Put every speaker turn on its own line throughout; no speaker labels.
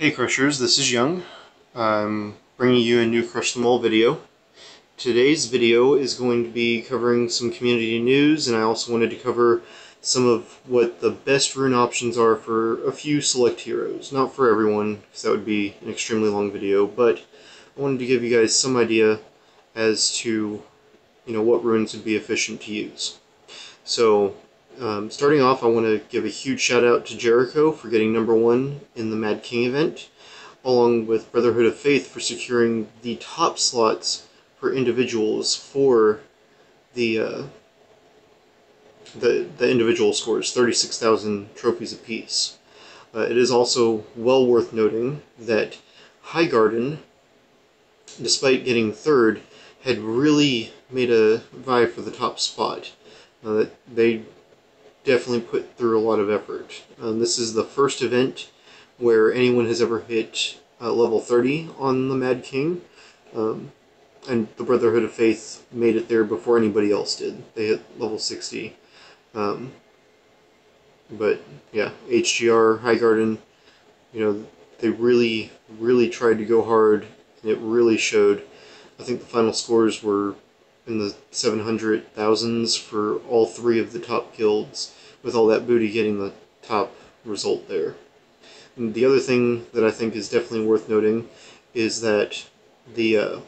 Hey Crushers, this is Young. I'm bringing you a new Crush Them All video. Today's video is going to be covering some community news, and I also wanted to cover some of what the best rune options are for a few select heroes. Not for everyone, because that would be an extremely long video, but I wanted to give you guys some idea as to what runes would be efficient to use. So, starting off, I want to give a huge shout out to Jericho for getting #1 in the Mad King event, along with Brotherhood of Faith for securing the top slots for individuals for the individual scores, 36,000 trophies apiece. It is also well worth noting that Highgarden, despite getting third, had really made a vie for the top spot. They definitely put through a lot of effort. This is the first event where anyone has ever hit level 30 on the Mad King, and the Brotherhood of Faith made it there before anybody else did. They hit level 60. But yeah, HGR, Highgarden, they really, really tried to go hard, and it really showed. I think the final scores were in the 700,000s for all three of the top guilds, with all that booty getting the top result there. And the other thing that I think is definitely worth noting is that the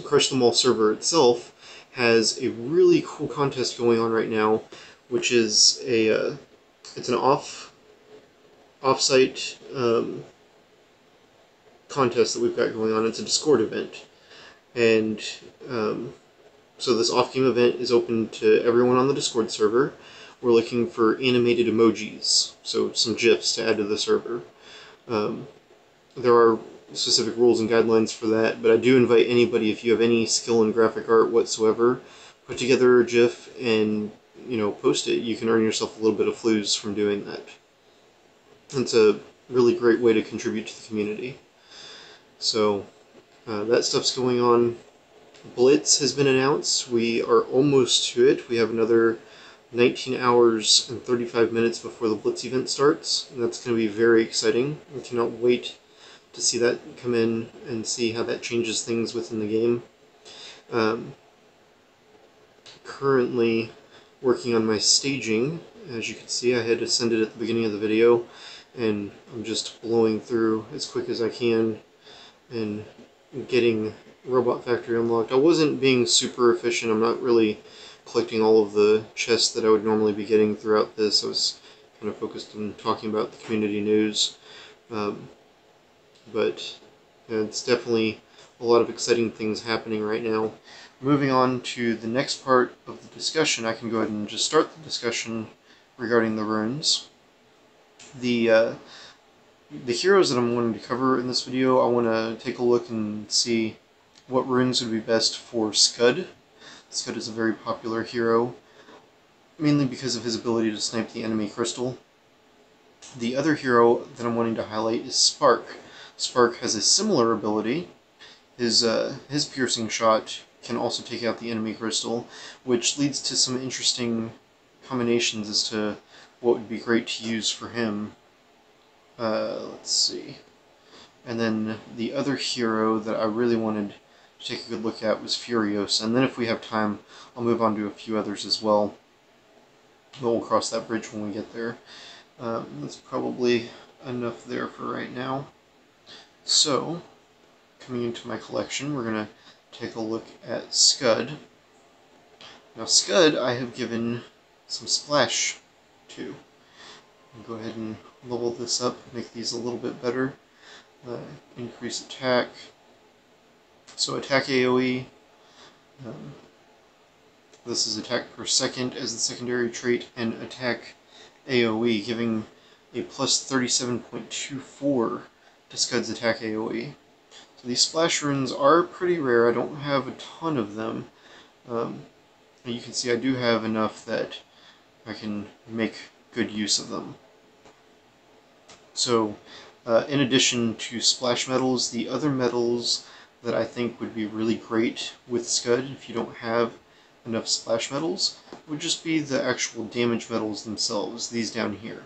Crush Them All server itself has a really cool contest going on right now, which is it's an off-site contest that we've got going on. It's a Discord event, and so this off-game event is open to everyone on the Discord server. We're looking for animated emojis, so some GIFs to add to the server. There are specific rules and guidelines for that, but I do invite anybody, if you have any skill in graphic art whatsoever, put together a GIF and post it. You can earn yourself a little bit of flues from doing that. It's a really great way to contribute to the community. So that stuff's going on. Blitz has been announced. We are almost to it. We have another 19 hours and 35 minutes before the Blitz event starts, and that's going to be very exciting. I cannot wait to see that come in and see how that changes things within the game. Currently working on my staging. As you can see, I had ascended at the beginning of the video, and I'm just blowing through as quick as I can and getting Robot Factory unlocked. I wasn't being super efficient. I'm not really collecting all of the chests that I would normally be getting throughout this. I was kind of focused on talking about the community news. But it's definitely a lot of exciting things happening right now. Moving on to the next part of the discussion, I can go ahead and just start the discussion regarding the runes. The heroes that I'm wanting to cover in this video, I want to take a look and see what runes would be best for Scud. Scud is a very popular hero, mainly because of his ability to snipe the enemy crystal. The other hero that I'm wanting to highlight is Spark. Spark has a similar ability. His piercing shot can also take out the enemy crystal, which leads to some interesting combinations as to what would be great to use for him. Let's see. And then the other hero that I really wanted to take a good look at was Furiosa, and then if we have time, I'll move on to a few others as well. But we'll cross that bridge when we get there. That's probably enough there for right now. So, coming into my collection, we're going to take a look at Scud. Now Scud I have given some splash to. I'll go ahead and level this up, make these a little bit better. Increase attack. So attack AoE. This is attack per second as the secondary trait, and attack AoE, giving a plus 37.24 to Scud's attack AoE. So these splash runes are pretty rare. I don't have a ton of them. And you can see I do have enough that I can make good use of them. So in addition to splash medals, the other medals that I think would be really great with Scud, if you don't have enough splash medals, would just be the actual damage medals themselves, these down here.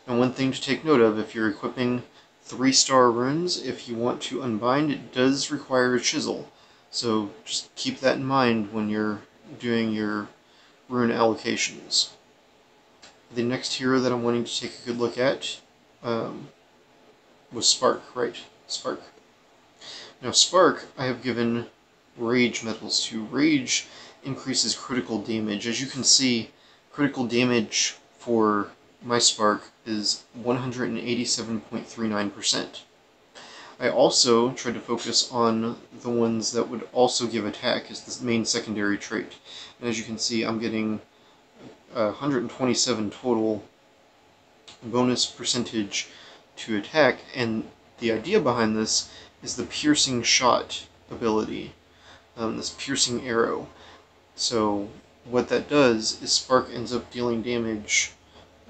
Now one thing to take note of, if you're equipping 3-star runes, if you want to unbind, it does require a chisel. So just keep that in mind when you're doing your rune allocations. The next hero that I'm wanting to take a good look at was Spark, right? Spark. Now Spark, I have given Rage medals to. Rage increases critical damage. As you can see, critical damage for my Spark is 187.39%. I also tried to focus on the ones that would also give attack as the main secondary trait. And as you can see, I'm getting 127 total bonus percentage to attack, and the idea behind this is the piercing shot ability, this piercing arrow. So what that does is Spark ends up dealing damage.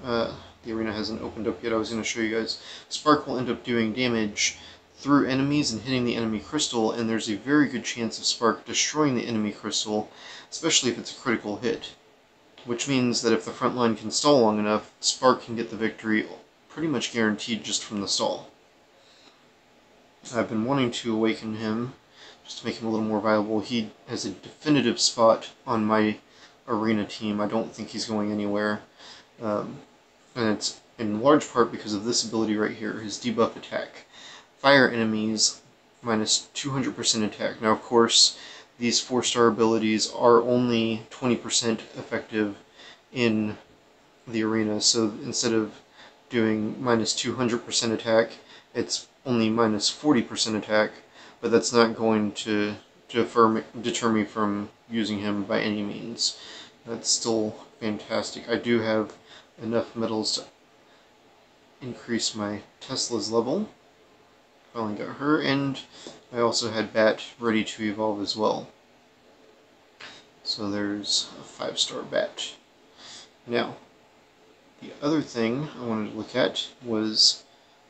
The arena hasn't opened up yet, I was going to show you guys. Spark will end up doing damage through enemies and hitting the enemy crystal, and there's a very good chance of Spark destroying the enemy crystal, especially if it's a critical hit. Which means that if the front line can stall long enough, Spark can get the victory pretty much guaranteed just from the stall. I've been wanting to awaken him, just to make him a little more viable. He has a definitive spot on my arena team. I don't think he's going anywhere. And it's in large part because of this ability right here, his debuff attack. Fire enemies minus 200% attack. Now of course, these 4-star abilities are only 20% effective in the arena, so instead of doing minus 200% attack, it's only minus 40% attack, but that's not going to deter me from using him by any means. That's still fantastic. I do have enough medals to increase my Tesla's level. Finally got her, and I also had Bat ready to evolve as well. So there's a 5-star Bat. Now, the other thing I wanted to look at was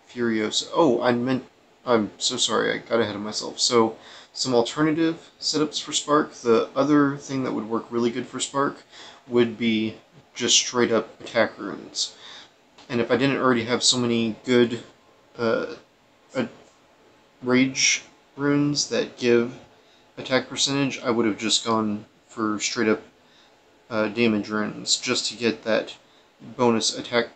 Furiosa. Oh, I'm so sorry, I got ahead of myself. So, some alternative setups for Spark. The other thing that would work really good for Spark would be just straight up attack runes. And if I didn't already have so many good rage runes that give attack percentage, I would have just gone for straight up damage runes just to get that bonus attack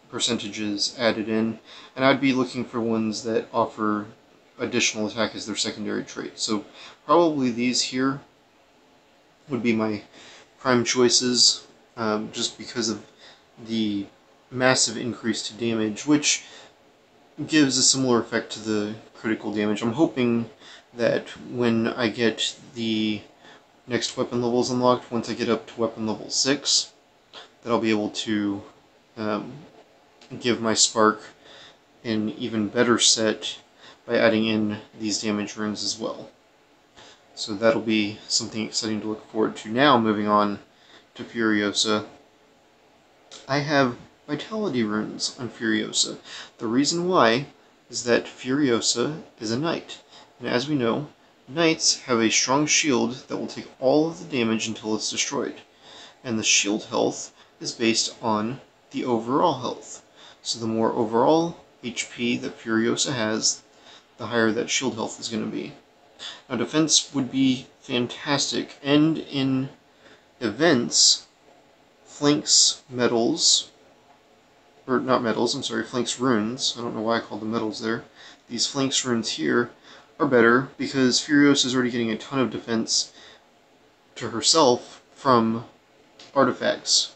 percentages added in, and I'd be looking for ones that offer additional attack as their secondary trait. So probably these here would be my prime choices, just because of the massive increase to damage, which gives a similar effect to the critical damage. I'm hoping that when I get the next weapon levels unlocked, once I get up to weapon level 6, that I'll be able to give my Spark an even better set by adding in these damage runes as well. So that'll be something exciting to look forward to. Now, moving on to Furiosa. I have Vitality runes on Furiosa. The reason why is that Furiosa is a knight, and as we know, knights have a strong shield that will take all of the damage until it's destroyed, and the shield health is based on the overall health. So the more overall HP that Furiosa has, the higher that shield health is going to be. Now defense would be fantastic, and in events, flanks medals, or not medals, I'm sorry, flanks runes, I don't know why I called them medals there, these flanks runes here are better because Furiosa is already getting a ton of defense to herself from artifacts.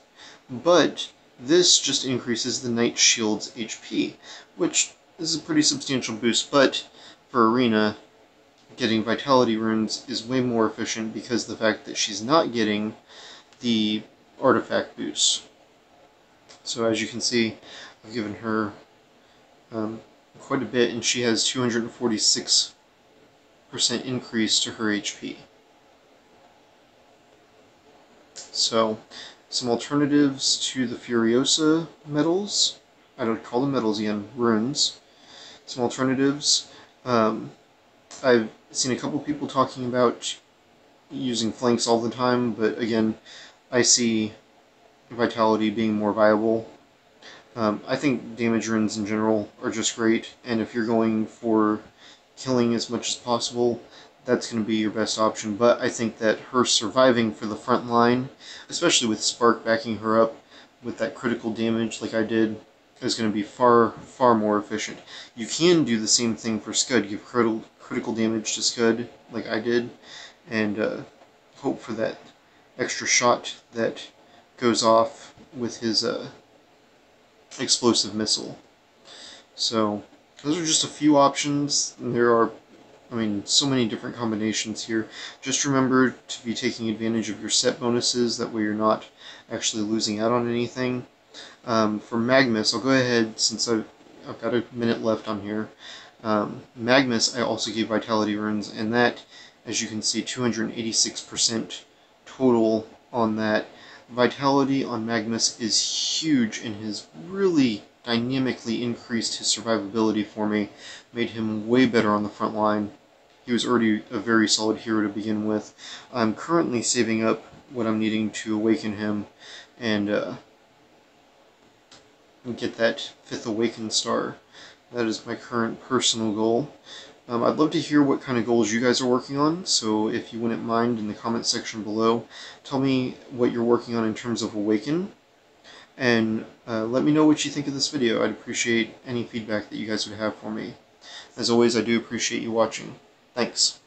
But this just increases the Knight Shield's HP, which is a pretty substantial boost, but for Arena, getting Vitality runes is way more efficient because of the fact that she's not getting the artifact boost. So as you can see, I've given her quite a bit, and she has 246% increase to her HP. So, some alternatives to the Furiosa medals. I don't call them medals again, runes. Some alternatives. I've seen a couple people talking about using flanks all the time, but again, I see Vitality being more viable. I think damage runes in general are just great, and if you're going for killing as much as possible, that's going to be your best option. But I think that her surviving for the front line, especially with Spark backing her up with that critical damage like I did, is going to be far, far more efficient. You can do the same thing for Scud, give critical damage to Scud like I did, and hope for that extra shot that goes off with his explosive missile. So those are just a few options. There are, I mean, so many different combinations here. Just remember to be taking advantage of your set bonuses, that way you're not actually losing out on anything. For Magmus, I'll go ahead, since I've got a minute left on here. Magmus, I also gave Vitality Runes, and that, as you can see, 286% total on that. Vitality on Magmus is huge and has really dynamically increased his survivability for me, made him way better on the front line. He was already a very solid hero to begin with. I'm currently saving up what I'm needing to awaken him and get that 5th Awakened star. That is my current personal goal. I'd love to hear what kind of goals you guys are working on, so if you wouldn't mind in the comment section below, tell me what you're working on in terms of Awaken, and let me know what you think of this video. I'd appreciate any feedback that you guys would have for me. As always, I do appreciate you watching. Thanks.